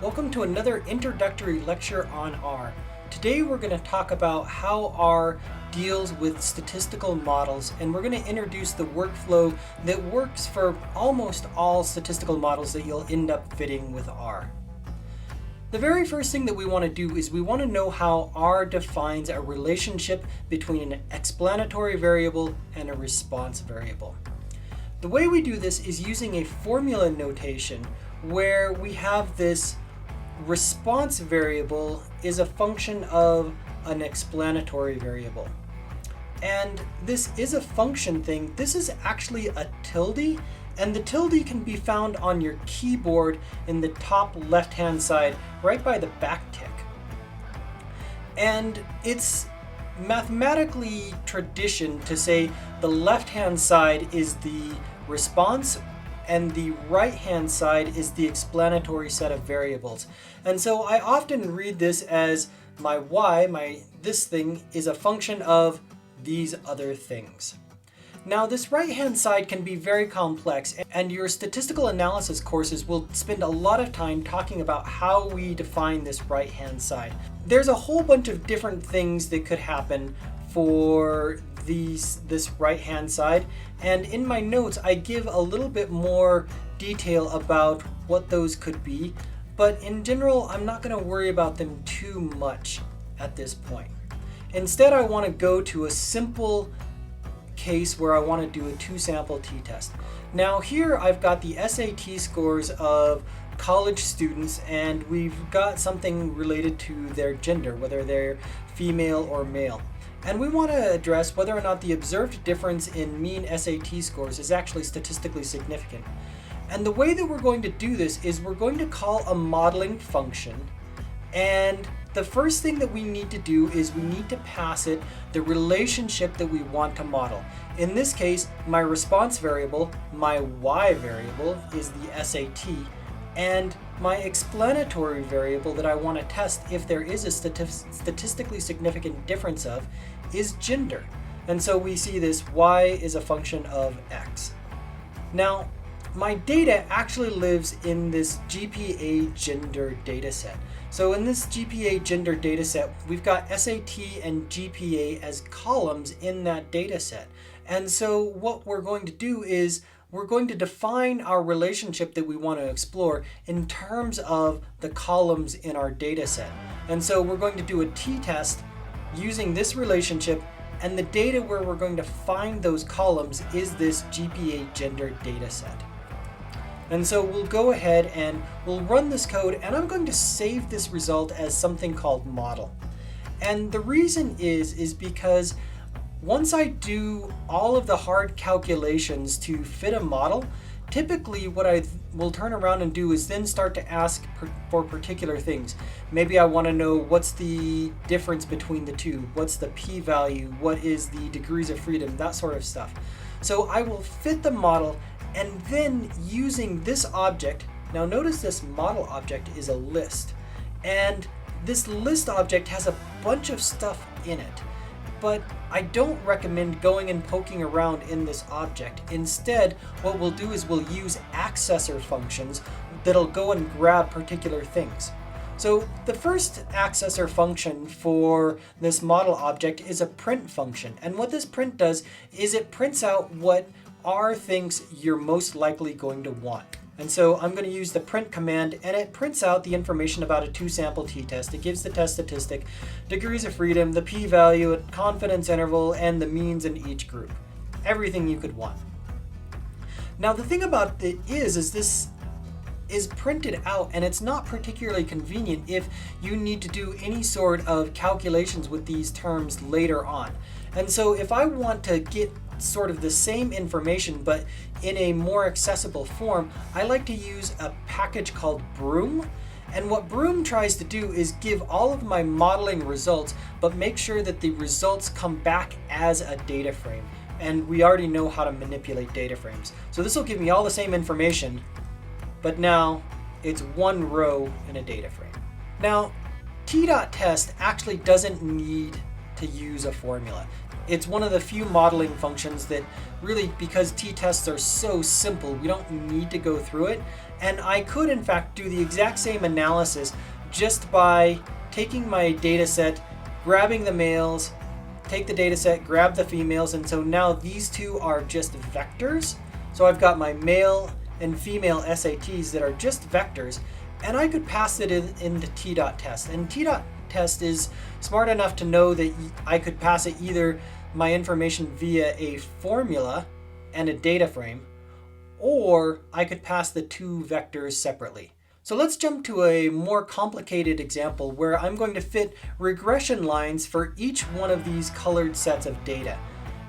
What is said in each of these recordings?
Welcome to another introductory lecture on R. Today we're going to talk about how R deals with statistical models, and we're going to introduce the workflow that works for almost all statistical models that you'll end up fitting with R. The very first thing that we want to do is we want to know how R defines a relationship between an explanatory variable and a response variable. The way we do this is using a formula notation where we have this response variable is a function of an explanatory variable. And this is a function thing. This is actually a tilde, and the tilde can be found on your keyboard in the top left-hand side, right by the backtick. And it's mathematically tradition to say the left-hand side is the response and the right-hand side is the explanatory set of variables. And so I often read this as my y, this thing, is a function of these other things. Now this right-hand side can be very complex, and your statistical analysis courses will spend a lot of time talking about how we define this right-hand side. There's a whole bunch of different things that could happen for this right-hand side, and in my notes I give a little bit more detail about what those could be, but in general I'm not going to worry about them too much at this point. Instead, I want to go to a simple case where I want to do a two-sample t-test. Now here I've got the SAT scores of college students, and we've got something related to their gender, whether they're female or male. And we want to address whether or not the observed difference in mean SAT scores is actually statistically significant. And the way that we're going to do this is we're going to call a modeling function, and the first thing that we need to do is we need to pass it the relationship that we want to model. In this case, my response variable, my y variable, is the SAT, and my explanatory variable that I want to test if there is a statistically significant difference of is gender. And so we see this y is a function of x. Now, my data actually lives in this GPA gender dataset. So in this GPA gender dataset, we've got SAT and GPA as columns in that dataset. And so what we're going to do is we're going to define our relationship that we want to explore in terms of the columns in our dataset. And so we're going to do a t-test using this relationship, and the data where we're going to find those columns is this GPA gender dataset. And so we'll go ahead and we'll run this code, and I'm going to save this result as something called model. And the reason is because once I do all of the hard calculations to fit a model, typically what I will turn around and do is then start to ask for particular things. Maybe I want to know what's the difference between the two, what's the p-value, what is the degrees of freedom, that sort of stuff. So I will fit the model, and then using this object, now notice this model object is a list, and this list object has a bunch of stuff in it, but I don't recommend going and poking around in this object. Instead, what we'll do is we'll use accessor functions that'll go and grab particular things. So the first accessor function for this model object is a print function, and what this print does is it prints out what R thinks you're most likely going to want. And so I'm going to use the print command, and it prints out the information about a two-sample t-test. It gives the test statistic, degrees of freedom, the p-value, confidence interval, and the means in each group. Everything you could want. Now the thing about it is this is printed out, and it's not particularly convenient if you need to do any sort of calculations with these terms later on. And so if I want to get sort of the same information but in a more accessible form, I like to use a package called Broom. And what Broom tries to do is give all of my modeling results, but make sure that the results come back as a data frame. And we already know how to manipulate data frames. So this will give me all the same information, but now it's one row in a data frame. Now, t.test actually doesn't need to use a formula. It's one of the few modeling functions that really, because t-tests are so simple, we don't need to go through it. And I could in fact do the exact same analysis just by taking my data set, grabbing the males, take the data set, grab the females, and so now these two are just vectors. So I've got my male and female SATs that are just vectors, and I could pass it into t.test. And t.test is smart enough to know that I could pass it either my information via a formula and a data frame, or I could pass the two vectors separately. So let's jump to a more complicated example where I'm going to fit regression lines for each one of these colored sets of data.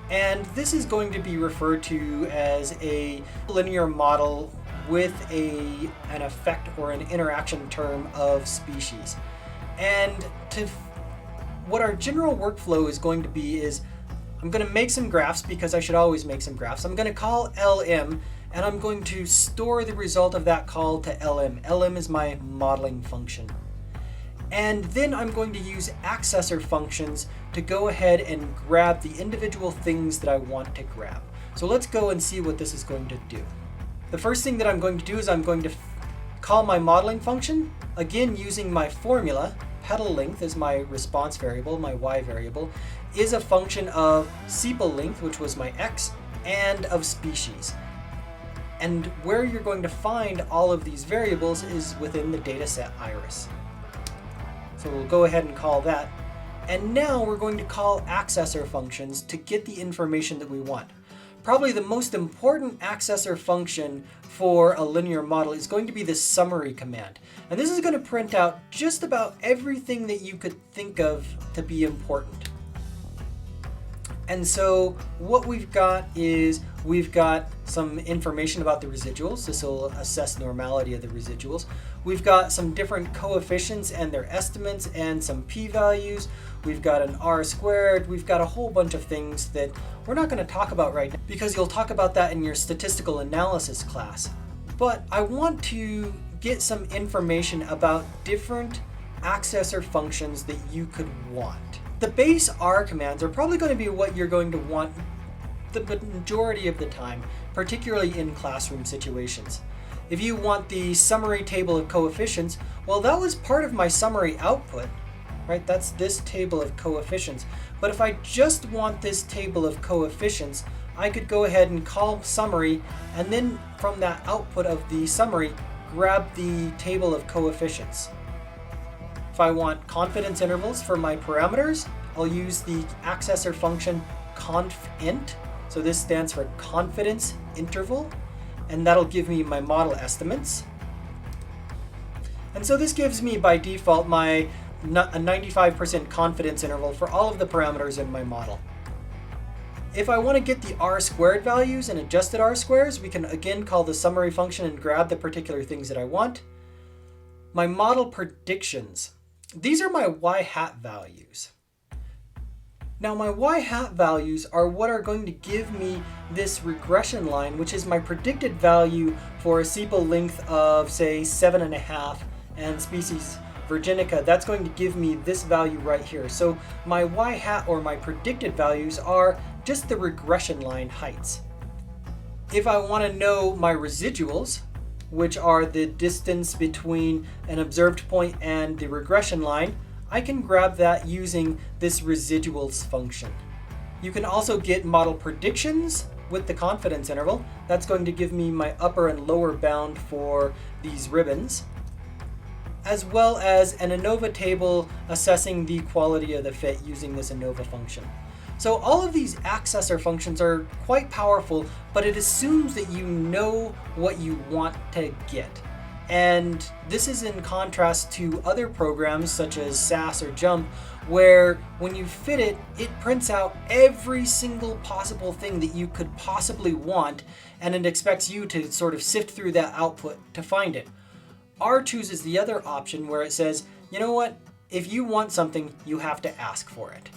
And this is going to be referred to as a linear model with an effect or an interaction term of species. And what our general workflow is going to be is I'm going to make some graphs, because I should always make some graphs. I'm going to call LM, and I'm going to store the result of that call to LM. LM is my modeling function. And then I'm going to use accessor functions to go ahead and grab the individual things that I want to grab. So let's go and see what this is going to do. The first thing that I'm going to do is I'm going to call my modeling function, again using my formula. Petal length is my response variable, my y variable, is a function of sepal length, which was my x, and of species. And where you're going to find all of these variables is within the dataset iris. So we'll go ahead and call that. And now we're going to call accessor functions to get the information that we want. Probably the most important accessor function for a linear model is going to be this summary command. And this is going to print out just about everything that you could think of to be important. And so what we've got is we've got some information about the residuals. This will assess normality of the residuals. We've got some different coefficients and their estimates and some p-values. We've got an r-squared. We've got a whole bunch of things that we're not going to talk about right now because you'll talk about that in your statistical analysis class. But I want to get some information about different accessor functions that you could want. The base R commands are probably going to be what you're going to want the majority of the time, particularly in classroom situations. If you want the summary table of coefficients, well, that was part of my summary output, right? That's this table of coefficients. But if I just want this table of coefficients, I could go ahead and call summary, and then from that output of the summary, grab the table of coefficients. If I want confidence intervals for my parameters, I'll use the accessor function confint. So this stands for confidence interval, and that'll give me my model estimates. And so this gives me by default a 95% confidence interval for all of the parameters in my model. If I want to get the r-squared values and adjusted r-squares, we can again call the summary function and grab the particular things that I want. My model predictions. These are my y-hat values. Now my y-hat values are what are going to give me this regression line, which is my predicted value for a sepal length of, say, 7.5 and species virginica. That's going to give me this value right here. So my y-hat, or my predicted values, are just the regression line heights. If I want to know my residuals, which are the distance between an observed point and the regression line, I can grab that using this residuals function. You can also get model predictions with the confidence interval. That's going to give me my upper and lower bound for these ribbons, as well as an ANCOVA table assessing the quality of the fit using this ANCOVA function. So all of these accessor functions are quite powerful, but it assumes that you know what you want to get. And this is in contrast to other programs such as SAS or JUMP, where when you fit it, it prints out every single possible thing that you could possibly want, and it expects you to sort of sift through that output to find it. R chooses the other option where it says, you know what, if you want something, you have to ask for it.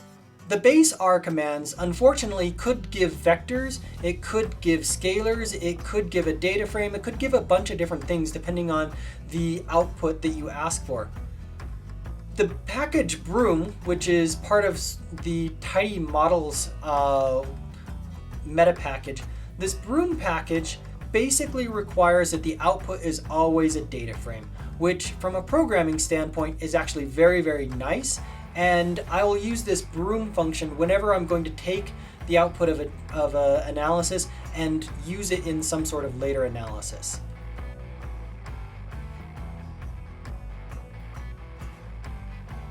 The base R commands, unfortunately, could give vectors, it could give scalars, it could give a data frame, it could give a bunch of different things depending on the output that you ask for. The package Broom, which is part of the Tidy Models meta package, this Broom package basically requires that the output is always a data frame, which from a programming standpoint is actually very, very nice. And I will use this Broom function whenever I'm going to take the output of a analysis and use it in some sort of later analysis.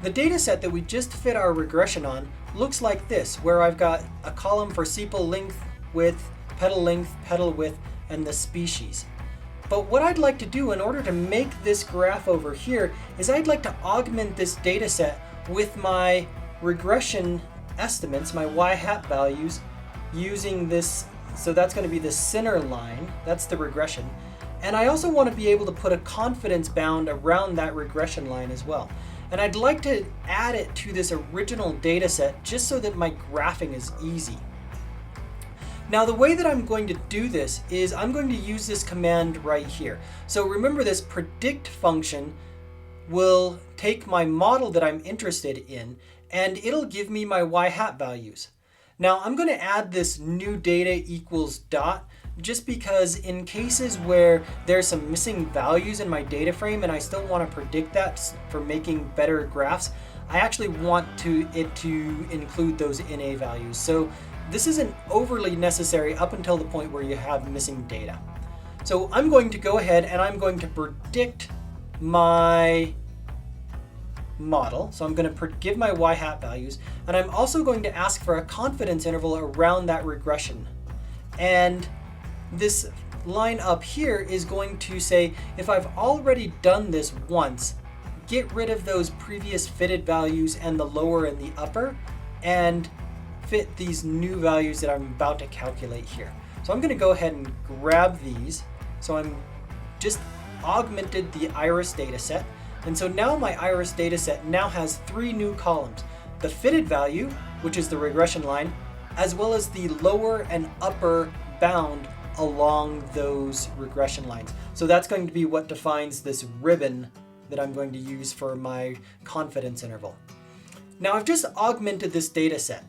The data set that we just fit our regression on looks like this, where I've got a column for sepal length, width, petal width, and the species. But what I'd like to do in order to make this graph over here is I'd like to augment this data set with my regression estimates, my y-hat values, using this. So that's going to be the center line, that's the regression. And I also want to be able to put a confidence bound around that regression line as well. And I'd like to add it to this original data set just so that my graphing is easy. Now the way that I'm going to do this is I'm going to use this command right here. So remember, this predict function will take my model that I'm interested in and it'll give me my y-hat values. Now I'm going to add this new data equals dot just because in cases where there's some missing values in my data frame and I still want to predict that for making better graphs, I actually want it to include those NA values. So this isn't overly necessary up until the point where you have missing data. So I'm going to go ahead and I'm going to predict my model. So I'm going to give my y-hat values, and I'm also going to ask for a confidence interval around that regression. And this line up here is going to say, if I've already done this once, get rid of those previous fitted values and the lower and the upper, and fit these new values that I'm about to calculate here. So I'm going to go ahead and grab these. So I'm just augmented the iris data set. And so now my iris data set now has 3 new columns: the fitted value, which is the regression line, as well as the lower and upper bound along those regression lines. So that's going to be what defines this ribbon that I'm going to use for my confidence interval. Now I've just augmented this data set.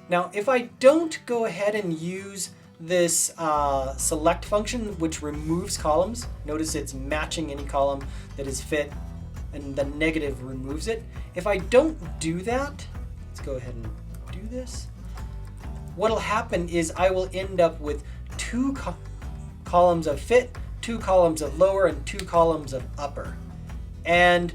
Now if I don't go ahead and use this select function, which removes columns, notice it's matching any column that is fit, and the negative removes it. If I don't do that, let's go ahead and do this. What'll happen is I will end up with 2 columns of fit, 2 columns of lower, and 2 columns of upper. And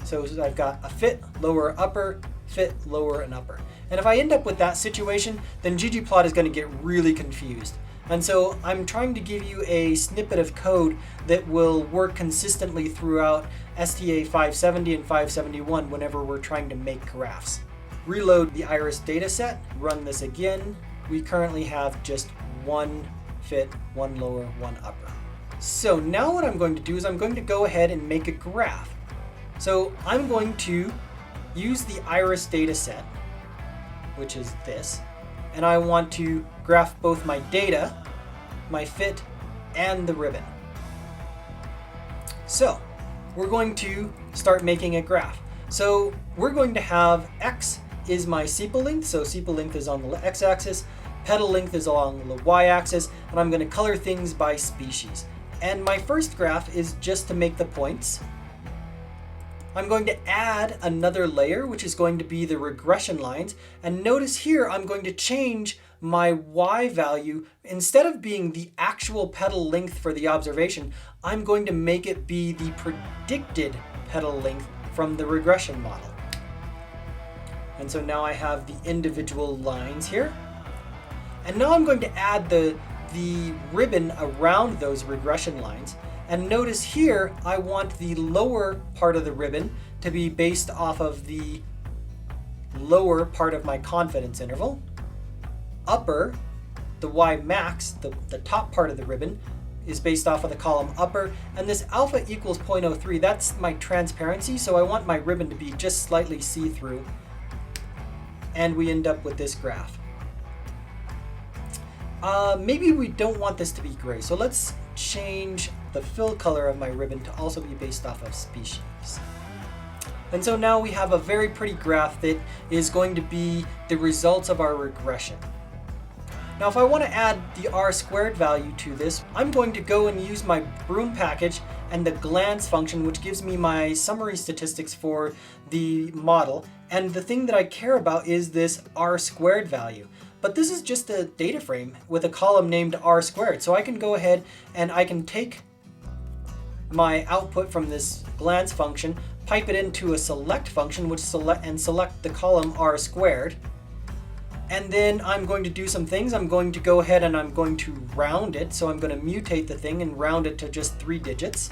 so I've got a fit, lower, upper, fit, lower, and upper. And if I end up with that situation, then ggplot is going to get really confused. And so I'm trying to give you a snippet of code that will work consistently throughout STA 570 and 571 whenever we're trying to make graphs. Reload the iris dataset, run this again. We currently have just 1 fit, 1 lower, 1 upper. So now what I'm going to do is I'm going to go ahead and make a graph. So I'm going to use the iris dataset, which is this, and I want to graph both my data, my fit, and the ribbon. So we're going to start making a graph. So we're going to have x is my sepal length, so sepal length is on the x-axis, petal length is along the y-axis, and I'm going to color things by species. And my first graph is just to make the points. I'm going to add another layer, which is going to be the regression lines. And notice here, I'm going to change my y value. Instead of being the actual petal length for the observation, I'm going to make it be the predicted petal length from the regression model. And so now I have the individual lines here. And now I'm going to add the ribbon around those regression lines. And notice here, I want the lower part of the ribbon to be based off of the lower part of my confidence interval. Upper, the y max, the top part of the ribbon, is based off of the column upper. And this alpha equals 0.03, that's my transparency. So I want my ribbon to be just slightly see-through. And we end up with this graph. Maybe we don't want this to be gray. So let's change the fill color of my ribbon to also be based off of species. And so now we have a very pretty graph that is going to be the results of our regression. Now if I want to add the r² value to this, I'm going to go and use my broom package and the glance function, which gives me my summary statistics for the model. And the thing that I care about is this r² value. But this is just a data frame with a column named r². So I can go ahead and I can take my output from this glance function, pipe it into a select function, which select the column r². And then I'm going to do some things. I'm going to go ahead and I'm going to round it. So I'm going to mutate the thing and round it to just 3 digits.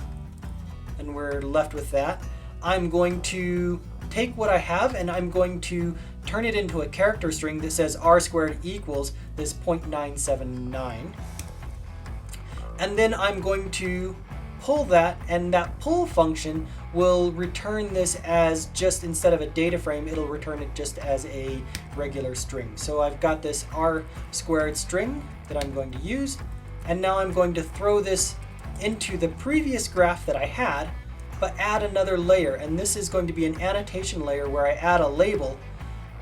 And we're left with that. I'm going to take what I have and I'm going to turn it into a character string that says r² equals this 0.979. And then I'm going to pull that, and that pull function will return this as just, instead of a data frame, it'll return it just as a regular string. So I've got this r² string that I'm going to use, and now I'm going to throw this into the previous graph that I had, but add another layer, and this is going to be an annotation layer where I add a label,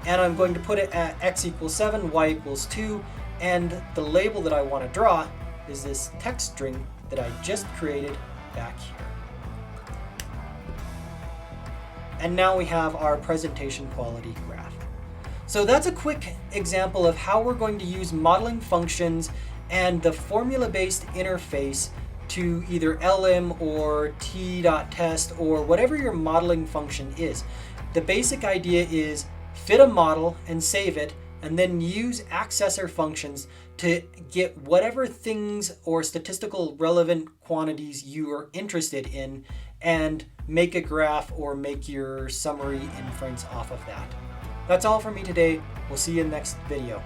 and I'm going to put it at x equals 7, y equals 2, and the label that I want to draw is this text string that I just created back here. And now we have our presentation quality graph. So that's a quick example of how we're going to use modeling functions and the formula-based interface to either lm or t.test or whatever your modeling function is. The basic idea is fit a model and save it, and then use accessor functions to get whatever things or statistical relevant quantities you are interested in and make a graph or make your summary inference off of that. That's all for me today. We'll see you in the next video.